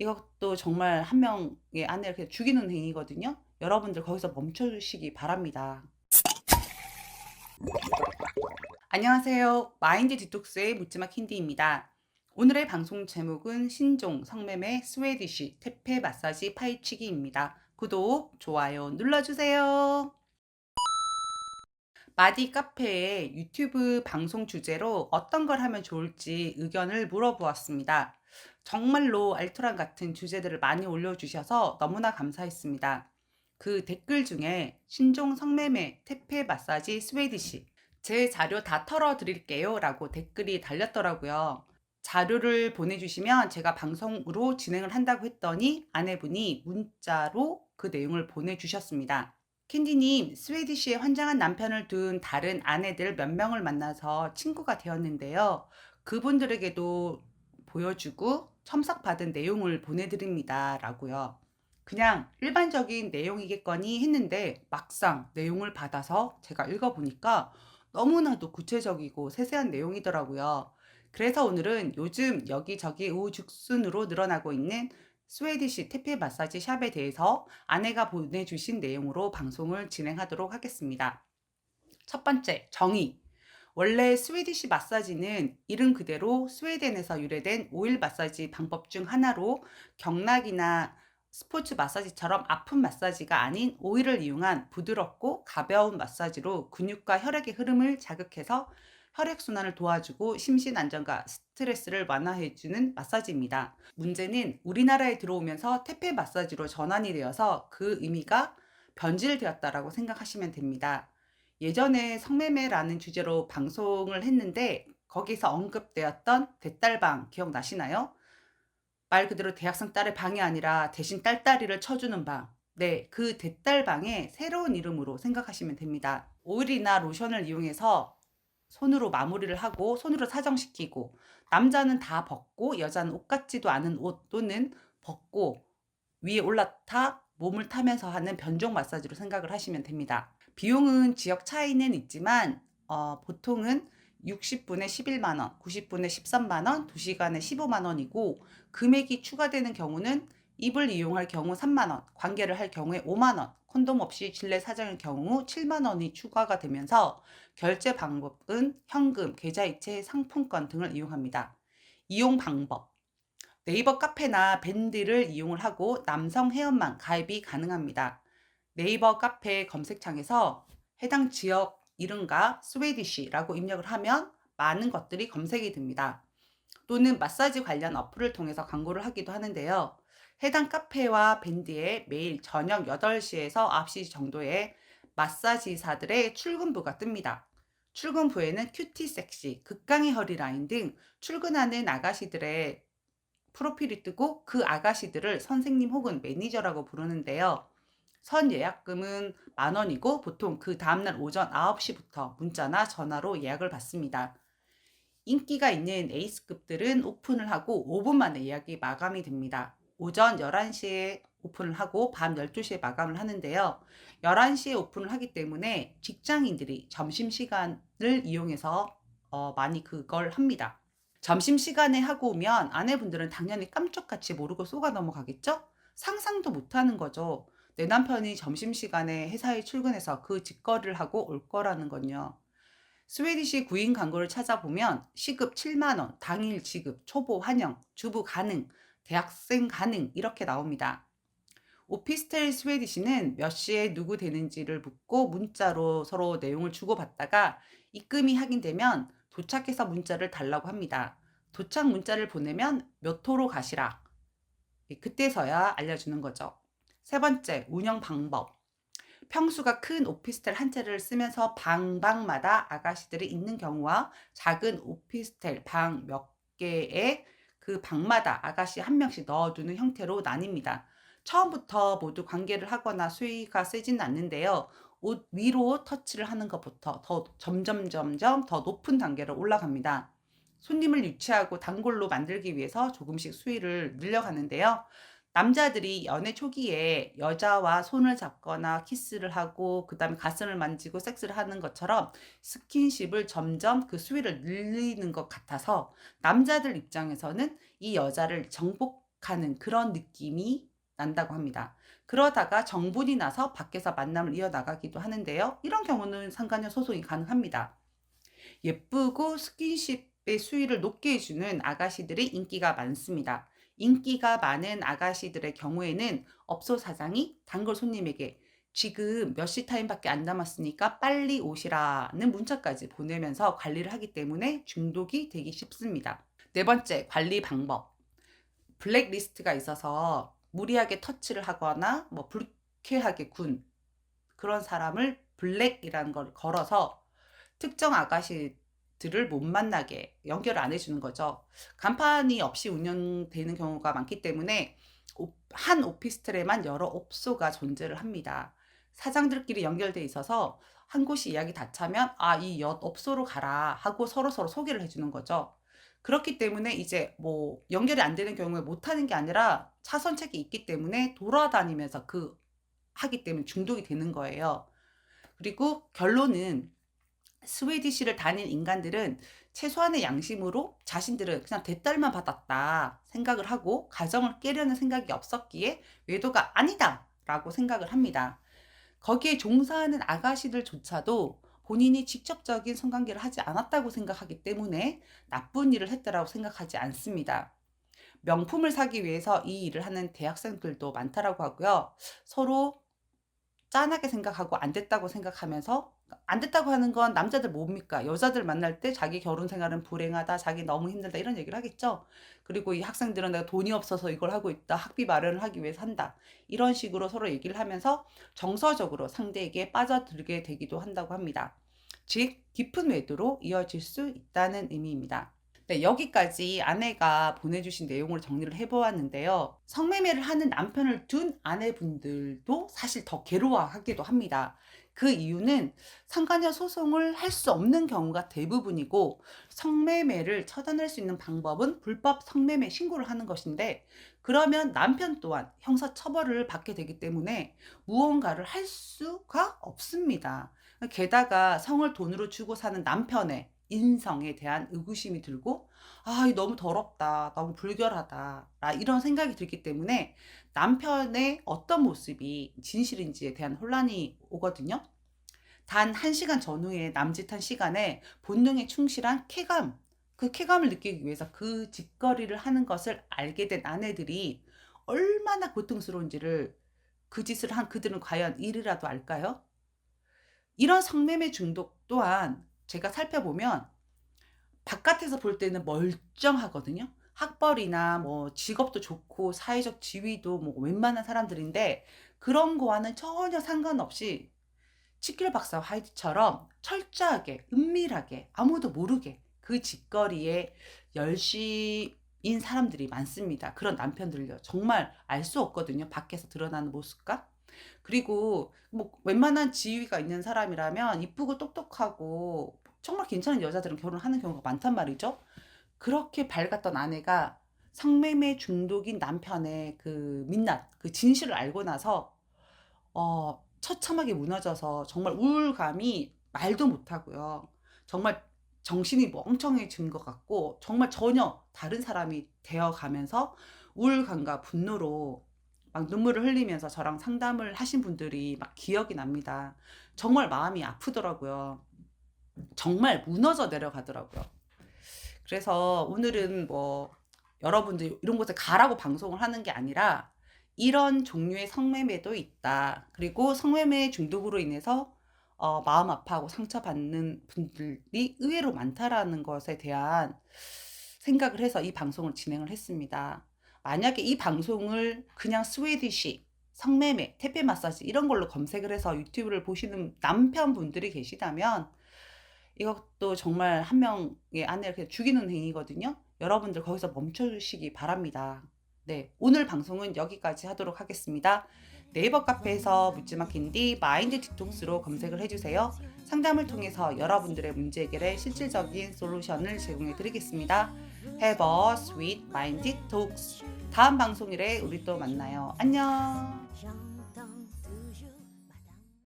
이것도 정말 한 명의 아내를 그냥 죽이는 행위거든요. 여러분들 거기서 멈춰 주시기 바랍니다. 안녕하세요. 마인드 디톡스의 묻지마 캔디입니다. 오늘의 방송 제목은 신종, 성매매, 스웨디쉬, 태페 마사지 파헤치기입니다. 구독, 좋아요 눌러주세요. 마디 카페에 유튜브 방송 주제로 어떤 걸 하면 좋을지 의견을 물어보았습니다. 정말로 알토란 같은 주제들을 많이 올려주셔서 너무나 감사했습니다. 그 댓글 중에 신종 성매매, 태페 마사지, 스웨디시 제 자료 다 털어드릴게요 라고 댓글이 달렸더라고요. 자료를 보내주시면 제가 방송으로 진행을 한다고 했더니 아내분이 문자로 그 내용을 보내주셨습니다. 캔디님, 스웨디시에 환장한 남편을 둔 다른 아내들 몇 명을 만나서 친구가 되었는데요. 그분들에게도 보여주고 첨삭받은 내용을 보내드립니다. 라고요. 그냥 일반적인 내용이겠거니 했는데 막상 내용을 받아서 제가 읽어보니까 너무나도 구체적이고 세세한 내용이더라고요. 그래서 오늘은 요즘 여기저기 우후죽순으로 늘어나고 있는 스웨디시 태페 마사지 샵에 대해서 아내가 보내주신 내용으로 방송을 진행하도록 하겠습니다. 첫 번째, 정의. 원래 스웨디시 마사지는 이름 그대로 스웨덴에서 유래된 오일 마사지 방법 중 하나로 경락이나 스포츠 마사지처럼 아픈 마사지가 아닌 오일을 이용한 부드럽고 가벼운 마사지로 근육과 혈액의 흐름을 자극해서 혈액순환을 도와주고 심신 안정과 스트레스를 완화해주는 마사지입니다. 문제는 우리나라에 들어오면서 태페 마사지로 전환이 되어서 그 의미가 변질되었다라고 생각하시면 됩니다. 예전에 성매매라는 주제로 방송을 했는데 거기서 언급되었던 대딸방 기억나시나요? 말 그대로 대학생 딸의 방이 아니라 대신 딸딸이를 쳐주는 방. 네, 그 대딸방의 새로운 이름으로 생각하시면 됩니다. 오일이나 로션을 이용해서 손으로 마무리를 하고 손으로 사정시키고 남자는 다 벗고 여자는 옷 같지도 않은 옷 또는 벗고 위에 올라타 몸을 타면서 하는 변종 마사지로 생각을 하시면 됩니다. 비용은 지역 차이는 있지만 보통은 60분에 11만 원, 90분에 13만 원, 2시간에 15만 원이고 금액이 추가되는 경우는 입을 이용할 경우 3만 원, 관계를 할 경우에 5만 원, 콘돔 없이 실내 사정의 경우 7만 원이 추가가 되면서 결제 방법은 현금, 계좌이체, 상품권 등을 이용합니다. 이용 방법. 네이버 카페나 밴드를 이용을 하고 남성 회원만 가입이 가능합니다. 네이버 카페 검색창에서 해당 지역 이름과 스웨디쉬라고 입력을 하면 많은 것들이 검색이 됩니다. 또는 마사지 관련 어플을 통해서 광고를 하기도 하는데요. 해당 카페와 밴드에 매일 저녁 8시에서 9시 정도에 마사지사들의 출근부가 뜹니다. 출근부에는 큐티 섹시, 극강의 허리 라인 등 출근하는 아가씨들의 프로필이 뜨고 그 아가씨들을 선생님 혹은 매니저라고 부르는데요. 선 예약금은 10,000원이고 보통 그 다음날 오전 9시부터 문자나 전화로 예약을 받습니다. 인기가 있는 에이스급들은 오픈을 하고 5분 만에 예약이 마감이 됩니다. 오전 11시에 오픈을 하고 밤 12시에 마감을 하는데요. 11시에 오픈을 하기 때문에 직장인들이 점심시간을 이용해서 많이 그걸 합니다. 점심시간에 하고 오면 아내분들은 당연히 깜짝같이 모르고 쏘가 넘어가겠죠? 상상도 못하는 거죠. 내 남편이 점심시간에 회사에 출근해서 그 직거리를 하고 올 거라는 건요. 스웨디시 구인 광고를 찾아보면 시급 7만 원, 당일 지급, 초보 환영, 주부 가능, 대학생 가능 이렇게 나옵니다. 오피스텔 스웨디시는 몇 시에 누구 되는지를 묻고 문자로 서로 내용을 주고받다가 입금이 확인되면 도착해서 문자를 달라고 합니다. 도착 문자를 보내면 몇 호로 가시라. 그때서야 알려주는 거죠. 세 번째, 운영 방법. 평수가 큰 오피스텔 한 채를 쓰면서 방마다 아가씨들이 있는 경우와 작은 오피스텔 방 몇 개에 그 방마다 아가씨 한 명씩 넣어두는 형태로 나뉩니다. 처음부터 모두 관계를 하거나 수위가 세지는 않는데요. 옷 위로 터치를 하는 것부터 더 점점 더 높은 단계로 올라갑니다. 손님을 유치하고 단골로 만들기 위해서 조금씩 수위를 늘려가는데요. 남자들이 연애 초기에 여자와 손을 잡거나 키스를 하고 그다음에 가슴을 만지고 섹스를 하는 것처럼 스킨십을 점점 그 수위를 늘리는 것 같아서 남자들 입장에서는 이 여자를 가는 그런 느낌이 난다고 합니다. 그러다가 정분이 나서 밖에서 만남을 이어나가기도 하는데요. 이런 경우는 상간녀 소송이 가능합니다. 예쁘고 스킨십의 수위를 높게 해주는 아가씨들이 인기가 많습니다. 인기가 많은 아가씨들의 경우에는 업소 사장이 단골 손님에게 지금 몇 시 타임밖에 안 남았으니까 빨리 오시라는 문자까지 보내면서 관리를 하기 때문에 중독이 되기 쉽습니다. 네 번째, 관리 방법. 블랙리스트가 있어서 무리하게 터치를 하거나 뭐 불쾌하게 군 그런 사람을 블랙이라는 걸 걸어서 특정 아가씨들을 못 만나게 연결을 안 해주는 거죠. 간판이 없이 운영되는 경우가 많기 때문에 한 오피스텔에만 여러 업소가 존재를 합니다. 사장들끼리 연결돼 있어서 한 곳이 이야기 다 차면 이 옆 업소로 가라 하고 서로서로 소개를 해주는 거죠. 그렇기 때문에 이제 뭐 연결이 안 되는 경우에 못 하는 게 아니라 차선책이 있기 때문에 돌아다니면서 하기 때문에 중독이 되는 거예요. 그리고 결론은 스웨디시를 다닌 인간들은 최소한의 양심으로 자신들은 그냥 대딸만 받았다 생각을 하고 가정을 깨려는 생각이 없었기에 외도가 아니다 라고 생각을 합니다. 거기에 종사하는 아가씨들조차도 본인이 직접적인 성관계를 하지 않았다고 생각하기 때문에 나쁜 일을 했다라고 생각하지 않습니다. 명품을 사기 위해서 이 일을 하는 대학생들도 많다라고 하고요. 서로 짠하게 생각하고 안 됐다고 생각하면서 안 됐다고 하는 건 남자들 뭡니까? 여자들 만날 때 자기 결혼 생활은 불행하다, 자기 너무 힘들다 이런 얘기를 하겠죠. 그리고 이 학생들은 내가 돈이 없어서 이걸 하고 있다, 학비 마련을 하기 위해서 한다. 이런 식으로 서로 얘기를 하면서 정서적으로 상대에게 빠져들게 되기도 한다고 합니다. 즉, 깊은 외도로 이어질 수 있다는 의미입니다. 네, 여기까지 아내가 보내주신 내용을 정리를 해보았는데요. 성매매를 하는 남편을 둔 아내분들도 사실 더 괴로워하기도 합니다. 그 이유는 상간녀 소송을 할 수 없는 경우가 대부분이고 성매매를 처단할 수 있는 방법은 불법 성매매 신고를 하는 것인데 그러면 남편 또한 형사처벌을 받게 되기 때문에 무언가를 할 수가 없습니다. 게다가 성을 돈으로 주고 사는 남편의 인성에 대한 의구심이 들고 이 너무 더럽다, 너무 불결하다 이런 생각이 들기 때문에 남편의 어떤 모습이 진실인지에 대한 혼란이 오거든요. 단 1시간 전후에 남짓한 시간에 본능에 충실한 쾌감, 그 쾌감을 느끼기 위해서 그 짓거리를 하는 것을 알게 된 아내들이 얼마나 고통스러운지를 그 짓을 한 그들은 과연 이리라도 알까요? 이런 성매매 중독 또한 제가 살펴보면 바깥에서 볼 때는 멀쩡하거든요. 학벌이나 뭐 직업도 좋고 사회적 지위도 뭐 웬만한 사람들인데 그런 거와는 전혀 상관없이 치킬 박사 화이트처럼 철저하게 은밀하게 아무도 모르게 그 짓거리에 열심인 사람들이 많습니다. 그런 남편들요. 정말 알 수 없거든요. 밖에서 드러나는 모습과. 그리고 뭐 웬만한 지위가 있는 사람이라면 이쁘고 똑똑하고 정말 괜찮은 여자들은 결혼하는 경우가 많단 말이죠. 그렇게 밝았던 아내가 성매매 중독인 남편의 그 민낯, 그 진실을 알고 나서 처참하게 무너져서 정말 우울감이 말도 못하고요. 정말 정신이 멍청해진 것 같고 정말 전혀 다른 사람이 되어가면서 우울감과 분노로 막 눈물을 흘리면서 저랑 상담을 하신 분들이 막 기억이 납니다. 정말 마음이 아프더라고요. 정말 무너져 내려가더라고요. 그래서 오늘은 뭐 여러분들 이런 곳에 가라고 방송을 하는 게 아니라 이런 종류의 성매매도 있다. 그리고 성매매 중독으로 인해서 마음 아파하고 상처받는 분들이 의외로 많다라는 것에 대한 생각을 해서 이 방송을 진행을 했습니다. 만약에 이 방송을 그냥 스웨디시, 성매매, 태페 마사지 이런 걸로 검색을 해서 유튜브를 보시는 남편분들이 계시다면 이것도 정말 한 명의 아내를 그냥 죽이는 행위거든요. 여러분들 거기서 멈춰주시기 바랍니다. 네, 오늘 방송은 여기까지 하도록 하겠습니다. 네이버 카페에서 묻지마 캔디 마인드 디톡스로 검색을 해주세요. 상담을 통해서 여러분들의 문제 해결에 실질적인 솔루션을 제공해 드리겠습니다. Have a sweet mind detox. 다음 방송일에 우리 또 만나요. 안녕.